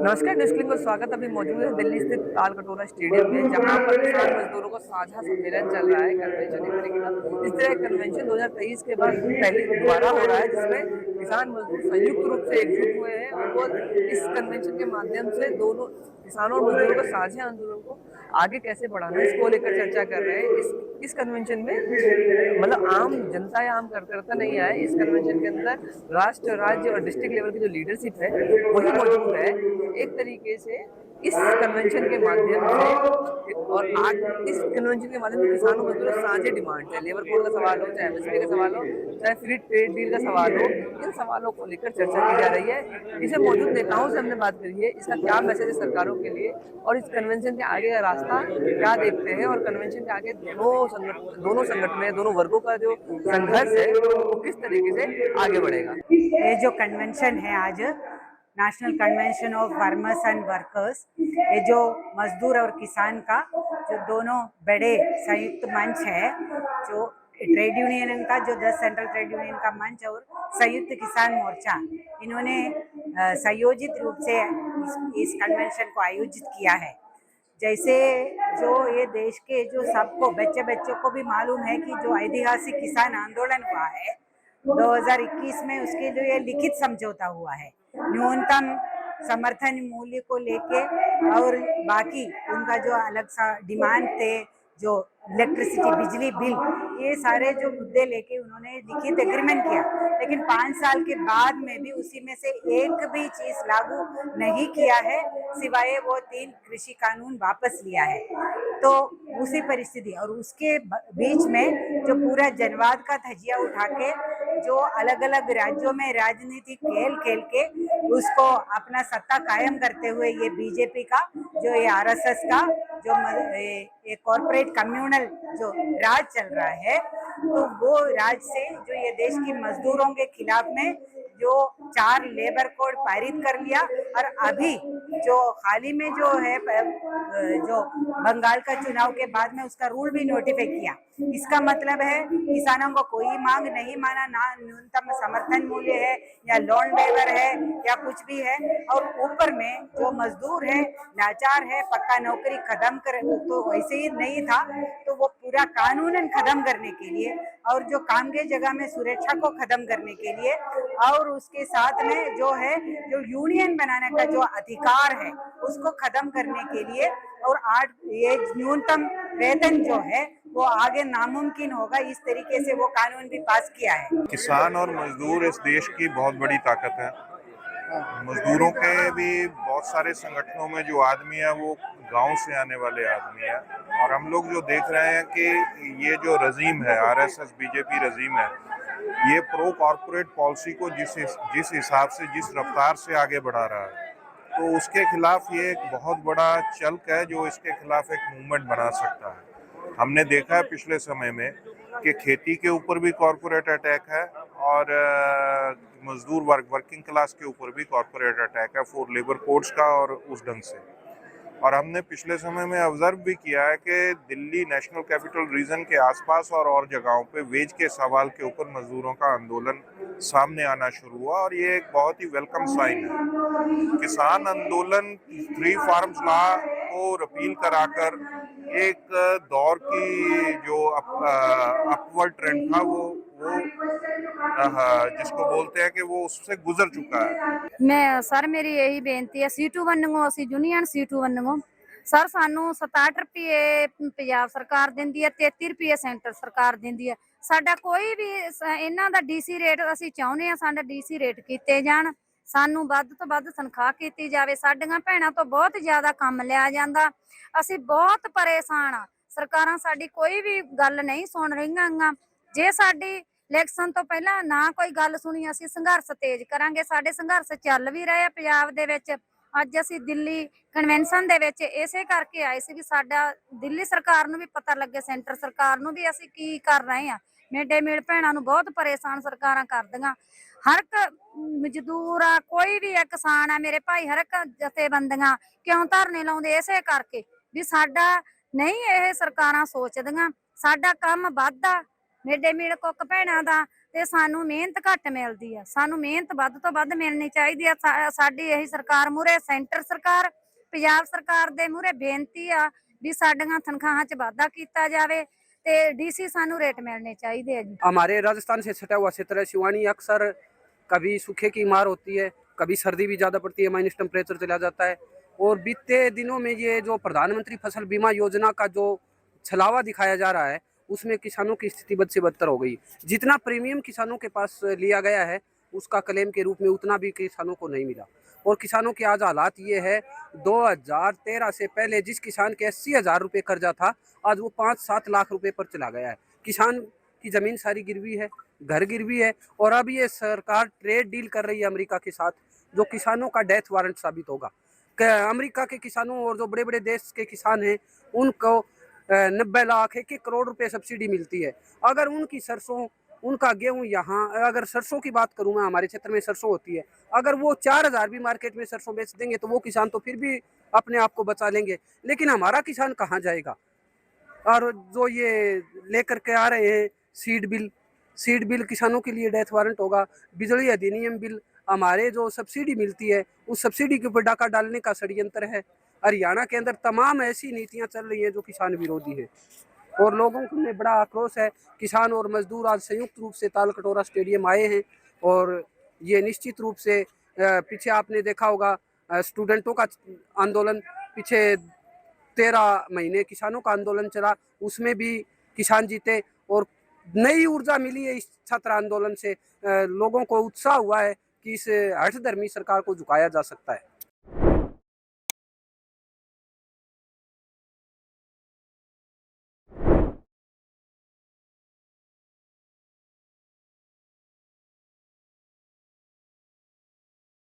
नमस्कार, news click में स्वागत। अभी मौजूद है दिल्ली स्थित तालकटोरा स्टेडियम में, जहां पर किसान मजदूरों का साझा सम्मेलन चल रहा है कन्वेंशन एक तरीके का। इस तरह कन्वेंशन 2023 के बाद पहली दोबारा हो रहा है, जिसमें किसान मजदूर संयुक्त रूप से एकजुट हुए हैं और वो इस कन्वेंशन के माध्यम से दोनों किसानों और मजदूरों का साझा आंदोलन को आगे कैसे बढ़ाना है, इसको लेकर चर्चा कर रहे हैं। इस कन्वेंशन में मतलब आम जनता या आम कार्यकर्ता नहीं आए। इस कन्वेंशन के अंदर राष्ट्र, राज्य और डिस्ट्रिक्ट लेवल की जो लीडरशिप है वही मौजूद है। एक तरीके से इस कन्वेंशन के माध्यम से और आज इस कन्वेंशन के माध्यम से किसानों मजदूरों साझे डिमांड, चाहे लेबर कोड का सवाल हो, चाहे एमएसपी का सवाल हो, चाहे फ्री ट्रेड डील का सवाल हो, इन सवालों को लेकर चर्चा की जा रही है। इसे मौजूद नेताओं से हमने बात करी है, इसका क्या मैसेज है सरकारों के लिए और इस कन्वेंशन के आगे का रास्ता क्या देखते हैं और कन्वेंशन के आगे दोनों संगठन, दोनों वर्गों का जो संघर्ष है वो किस तरीके से आगे बढ़ेगा। ये जो कन्वेंशन है आज, national convention of farmers and workers, ये जो मजदूर और किसान का जो दोनों बड़े संयुक्त मंच है, जो ट्रेड यूनियन का, जो 10 सेंट्रल ट्रेड यूनियन का मंच और संयुक्त किसान मोर्चा, इन्होंने संयोजित रूप से इस कन्वेंशन को आयोजित किया है। जैसे जो ये देश के जो सबको बच्चों को भी मालूम है कि जो ऐतिहासिक किसान आंदोलन हुआ है 2021 में, उसके जो ये लिखित समझौता हुआ है न्यूनतम समर्थन मूल्य को लेके और बाकी उनका जो अलग सा डिमांड थे, जो इलेक्ट्रिसिटी बिजली बिल, ये सारे जो मुद्दे लेके उन्होंने लिखित एग्रीमेंट किया। लेकिन 5 साल के बाद में भी उसी में से एक भी चीज लागू नहीं किया है, सिवाय वो 3 कृषि कानून वापस लिया है। तो उसी परिस्थिति और उसके बीच में जो पूरा जनवाद का धजिया उठा के जो अलग अलग राज्यों में राजनीतिक खेल खेल के उसको अपना सत्ता कायम करते हुए ये बीजेपी का, जो ये आरएसएस का, जो ये कॉर्पोरेट कम्युनल जो राज चल रहा है, तो वो राज से जो ये देश की मजदूरों के खिलाफ में जो 4 लेबर कोड पारित कर लिया और अभी जो हाल ही में जो है जो बंगाल का चुनाव के बाद में उसका रूल भी नोटिफाई किया। इसका मतलब है किसानों को कोई मांग नहीं माना, ना न्यूनतम समर्थन मूल्य है या लोन वेवर है या कुछ भी है, और ऊपर में जो मजदूर है लाचार है, पक्का नौकरी खत्म कर, तो वैसे ही नहीं था, तो वो पूरा कानूनन खत्म करने के लिए और जो काम के जगह में सुरक्षा को खत्म करने के लिए और उसके साथ में जो है जो यूनियन बनाने का जो अधिकार है उसको खत्म करने के लिए, और आज ये न्यूनतम वेतन जो है वो आगे नामुमकिन होगा, इस तरीके से वो कानून भी पास किया है। किसान और मजदूर इस देश की बहुत बड़ी ताकत है। मजदूरों के भी बहुत सारे संगठनों में जो आदमी है वो गांव से आने वाले आदमी है, और हम लोग जो देख रहे हैं कि ये जो रजीम है, आरएसएस बीजेपी रजीम है, ये प्रो कॉर्पोरेट पॉलिसी को जिस हिसाब से, जिस रफ्तार से आगे बढ़ा रहा है, तो उसके खिलाफ ये एक बहुत बड़ा चल्क है जो इसके खिलाफ एक मूवमेंट बना सकता है। हमने देखा है पिछले समय में कि खेती के ऊपर भी कॉर्पोरेट अटैक है और मजदूर वर्किंग क्लास के ऊपर भी कॉर्पोरेट अटैक है, 4 लेबर कोड्स का और उस ढंग से। और हमने पिछले समय में ऑब्जर्व भी किया है कि दिल्ली नेशनल कैपिटल रीजन के आसपास और जगहों पे वेज के सवाल के ऊपर मजदूरों का आंदोलन सामने आना शुरू हुआ, और ये एक बहुत ही वेलकम साइन है। किसान आंदोलन 3 फार्म्स लॉ को रिपील कराकर एक दौर की जो अपवर्ड ट्रेंड था वो जिसको बोलते हैं कि वो उससे गुजर चुका है। मैं सर मेरी यही बेनती है, सीटू वन्नगो असी यूनियन सीटू वन्नगो सर सानू 67 रुपये पंजाब सरकार दिंदी है, 33 रुपये सेंटर सरकार दिंदी है। साडा कोई भी इन्हां दा डीसी रेट असी चाहुंदे आ, साडा डीसी रेट कीते जाण, सानू वध तो वध तनख्वाह कीती जावे। साडीआं भैणां तो बहुत ज्यादा काम लिया जांदा, असी बहुत परेशान आ। सरकारां साडी कोई भी गल नहीं सुन रहीआं। जे साडी इलेक्शन तो पहला ना कोई गल सुनी, असी संघर्ष तेज करांगे। साडे संघर्ष चल भी रहे पंजाब दे विच। अज असी दिल्ली कन्वेंशन दे विच इसे करके आए सी भी साडा दिल्ली सरकार नूं भी पता लगे, सेंटर सरकार नूं भी असी की कर रहे हैं। मिड डे मील भैणां नूं बहुत परेशान सरकारां करदियां। हर एक मजदूर आ, कोई भी है, किसान आ, मेरे भाई हर एक जथेबंदियां क्यों धरने लाउंदे, इसे करके भी साडा नहीं ये सरकारां सोचदियां। साडा काम वधदा, मिड डे मील कुक भैणां दा ਤੇ ਸਾਨੂੰ ਮਿਹਨਤ ਘੱਟ ਮਿਲਦੀ ਆ। ਸਾਨੂੰ ਮਿਹਨਤ ਵੱਧ ਤੋਂ ਵੱਧ ਮਿਲਣੀ ਚਾਹੀਦੀ ਆ। ਸਾਡੀ ਇਹੀ ਸਰਕਾਰ ਮੂਹਰੇ, ਸੈਂਟਰ ਸਰਕਾਰ, ਪੰਜਾਬ ਸਰਕਾਰ ਦੇ ਮੂਹਰੇ ਬੇਨਤੀ ਆ ਵੀ ਸਾਡੀਆਂ ਤਨਖਾਹਾਂ 'ਚ ਵਾਧਾ ਕੀਤਾ ਜਾਵੇ ਤੇ ਡੀਸੀ ਸਾਨੂੰ रेट मिलने चाहिए जी। हमारे राजस्थान से सटा हुआ क्षेत्र है शिवानी, अक्सर कभी सूखे की मार होती है, कभी सर्दी भी ज़्यादा पड़ती है, माइनस टेम्परेचर चला जाता है। और बीते दिनों में ये जो प्रधानमंत्री फसल बीमा योजना का जो छलावा दिखाया जा रहा है उसमें किसानों की स्थिति बद से बदतर हो गई। जितना प्रीमियम किसानों के पास लिया गया है उसका क्लेम के रूप में उतना भी किसानों को नहीं मिला। और किसानों के आज हालात ये है, 2013 से पहले जिस किसान के 80,000 रुपये कर्जा था आज वो 5-7 लाख रुपए पर चला गया है। किसान की ज़मीन सारी गिरवी है, घर गिरवी है। और अब ये सरकार ट्रेड डील कर रही है अमेरिका के साथ, जो किसानों का डेथ वारंट साबित होगा। अमेरिका के किसानों और जो बड़े बड़े देश के किसान हैं उनको 90 लाख 1 करोड़ रुपए सब्सिडी मिलती है। अगर उनकी सरसों, उनका गेहूं, यहाँ अगर सरसों की बात करूं मैं, हमारे क्षेत्र में सरसों होती है, अगर वो 4,000 भी मार्केट में सरसों बेच देंगे तो वो किसान तो फिर भी अपने आप को बचा लेंगे, लेकिन हमारा किसान कहाँ जाएगा। और जो ये लेकर के आ रहे हैं सीड बिल किसानों के लिए डेथ वारंट होगा। बिजली अधिनियम बिल, हमारे जो सब्सिडी मिलती है उस सब्सिडी के ऊपर डाका डालने का षड्यंत्र है। हरियाणा के अंदर तमाम ऐसी नीतियां चल रही हैं जो किसान विरोधी है और लोगों में बड़ा आक्रोश है। किसान और मजदूर आज संयुक्त रूप से तालकटोरा स्टेडियम आए हैं और ये निश्चित रूप से पीछे आपने देखा होगा स्टूडेंटों का आंदोलन, पीछे 13 महीने किसानों का आंदोलन चला, उसमें भी किसान जीते और नई ऊर्जा मिली है इस छात्र आंदोलन से। लोगों को उत्साह हुआ है कि इस हठधर्मी सरकार को झुकाया जा सकता है।